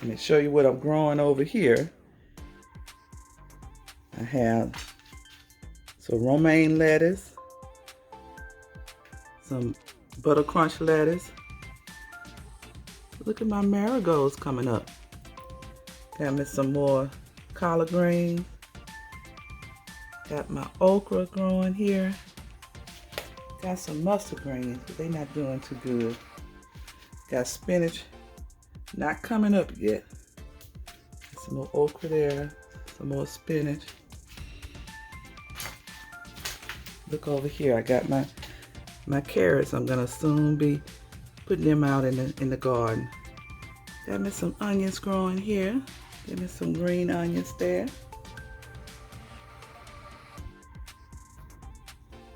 Let me show you what I'm growing over here. I have some romaine lettuce, some butter crunch lettuce. Look at my marigolds coming up. Got me some more collard greens. Got my okra growing here. Got some mustard greens, but they're not doing too good. Got spinach, not coming up yet. Some more okra there, some more spinach. Look over here, I got my carrots. I'm gonna soon be putting them out in the garden. Got me some onions growing here. Give me some green onions there.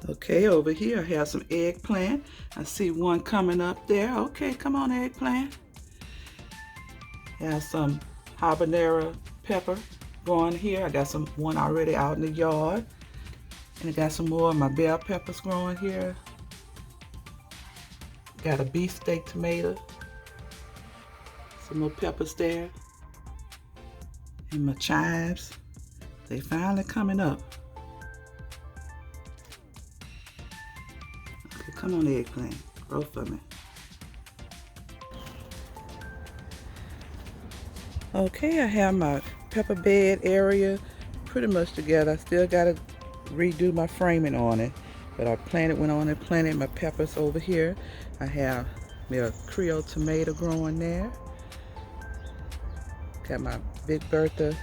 Okay, over here I have some eggplant. I see one coming up there. Okay, come on, eggplant. Have some habanero pepper growing here. I got one already out in the yard. And I got some more of my bell peppers growing here. Got a beefsteak tomato. Some more peppers there. And my chives. They finally coming up. Okay, come on, eggplant. Grow for me. Okay, I have my pepper bed area pretty much together. I still gotta redo my framing on it, but I went on and planted my peppers over here. I have a Creole tomato growing there. Got my Big Bertha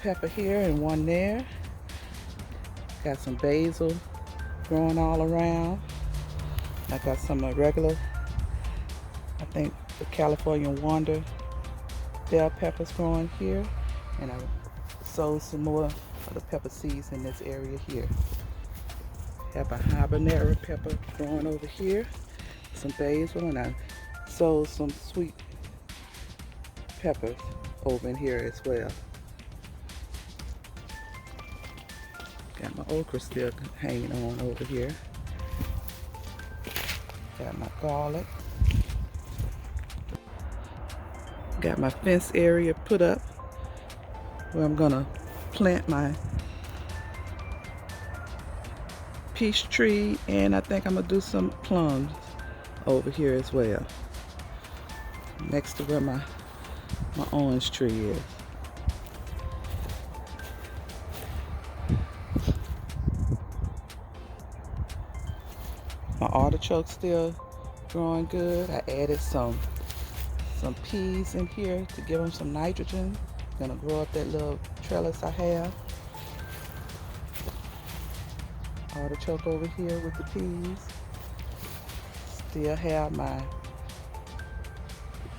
pepper here and one there. Got some basil growing all around. I got some regular, I think the California Wonder bell peppers growing here, and I sowed some more of the pepper seeds in this area here. Have a habanero pepper growing over here, some basil, and I sowed some sweet peppers over in here as well. Got my okra still hanging on over here. Got my garlic. Got my fence area put up where I'm gonna plant my peach tree, and I think I'm gonna do some plums over here as well, next to where my orange tree is. My artichoke still growing good. I added some peas in here to give them some nitrogen. Gonna grow up that little trellis I have. Artichoke over here with the peas. Still have my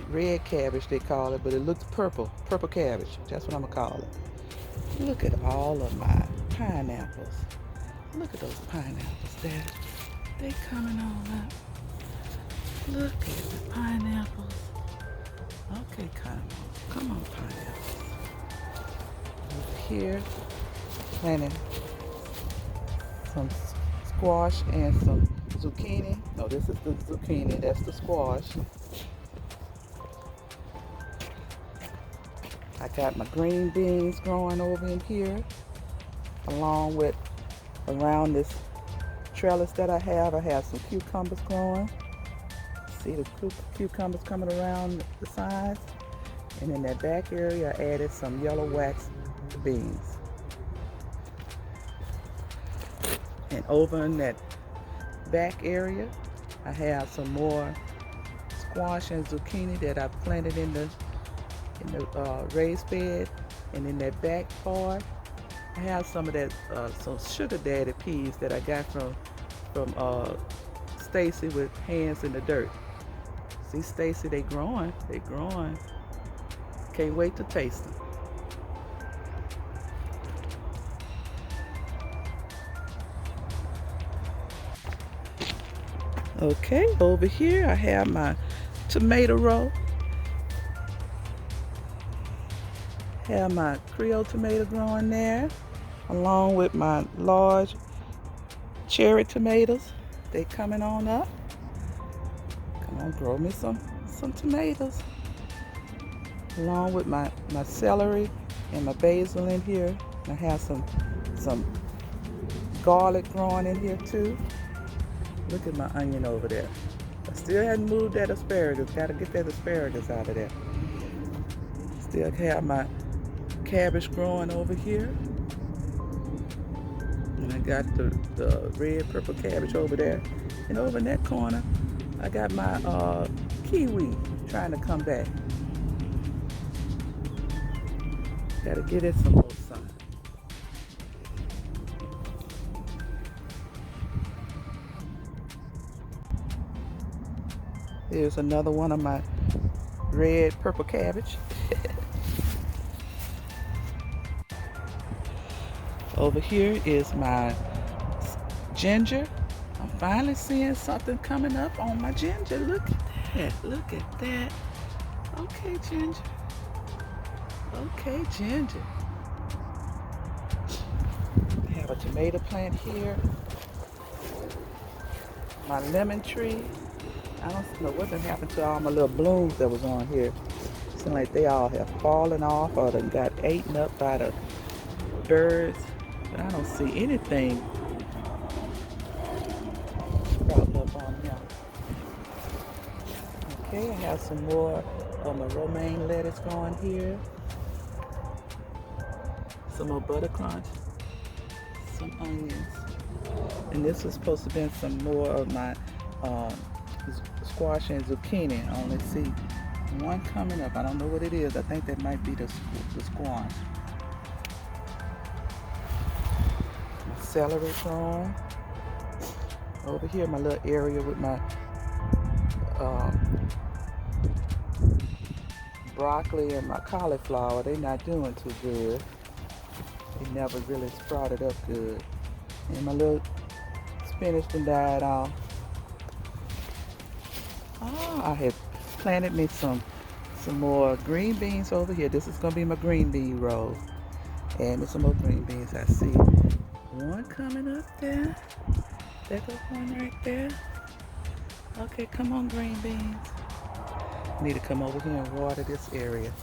red cabbage, they call it, but it looks purple cabbage. That's what I'm gonna call it. Look at all of my pineapples. Look at those pineapples there. They coming on up. Look at the pineapples. Okay, come on, pineapples. Over here, planting some squash and some zucchini. No, this is the zucchini, that's the squash. I got my green beans growing over in here, along with around this trellis that I have some cucumbers growing. See the cucumbers coming around the sides. And in that back area, I added some yellow wax beans. And over in that back area, I have some more squash and zucchini that I planted in the raised bed. And in that back part, I have some of that some sugar daddy peas that I got from Stacy with Hands in the Dirt. See, Stacy, they growing. Can't wait to taste them. Okay, over here I have my tomato row. Have my Creole tomato growing there, along with my large cherry tomatoes. They coming on up. Come on, grow me some tomatoes. along with my celery and my basil in here. I have some garlic growing in here too. Look at my onion over there. I still hadn't moved that asparagus. Got to get that asparagus out of there. Still have my cabbage growing over here. And I got the red purple cabbage over there. And over in that corner, I got my kiwi trying to come back. Got to get it some more sun. Here's another one of my red purple cabbage. Over here is my ginger. I'm finally seeing something coming up on my ginger. Look at that. Look at that. Okay, ginger. Okay, ginger. I have a tomato plant here. My lemon tree. I don't know what happened to all my little blooms that was on here. It seems like they all have fallen off or they got eaten up by the birds. But I don't see anything sprouting up on them. Okay, I have some more of my romaine lettuce going here. Some more butter crunch. Some onions. And this was supposed to be some more of my squash and zucchini. I only see one coming up. I don't know what it is. I think that might be the squash. My celery growing. Over here, my little area with my broccoli and my cauliflower. They're not doing too good. They never really sprouted up good. And my little spinach done died off. Oh, I had planted me some more green beans over here. This is gonna be my green bean row. And there's some more green beans. I see one coming up there. There goes one right there. Okay, come on, green beans. Need to come over here and water this area.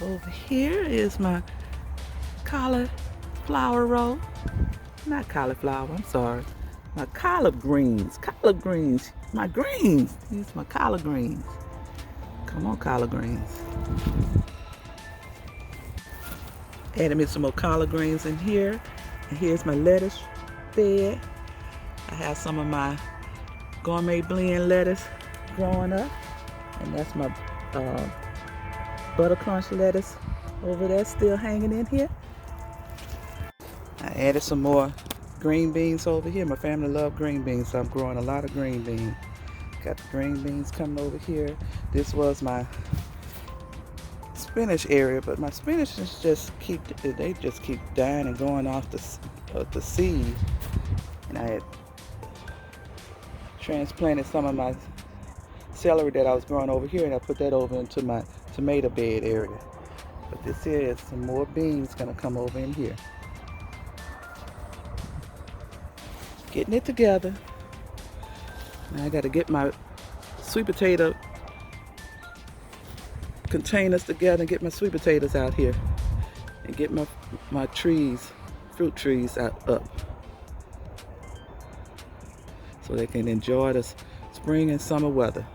Over here is my cauliflower row. Not cauliflower, I'm sorry. My collard greens. Collard greens. My greens. These are my collard greens. Come on, collard greens. Adding me some more collard greens in here. And here's my lettuce bed. I have some of my gourmet blend lettuce growing up. And that's my butter crunch lettuce over there still hanging in here. I added some more green beans over here. My family loves green beans, so I'm growing a lot of green beans. Got the green beans coming over here. This was my spinach area, but my spinach just keep dying and going off the seed. And I had transplanted some of my celery that I was growing over here, and I put that over into my tomato bed area. But this here is some more beans gonna come over in here. Getting it together. Now I gotta get my sweet potato containers together and get my sweet potatoes out here. And get my trees, fruit trees up. So they can enjoy the spring and summer weather.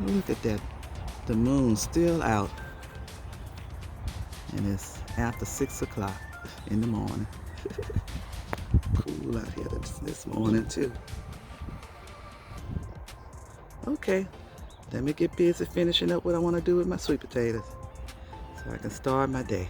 Look at that. The moon's still out. And it's after 6 o'clock in the morning. Cool out here this morning too. Okay, let me get busy finishing up what I want to do with my sweet potatoes so I can start my day.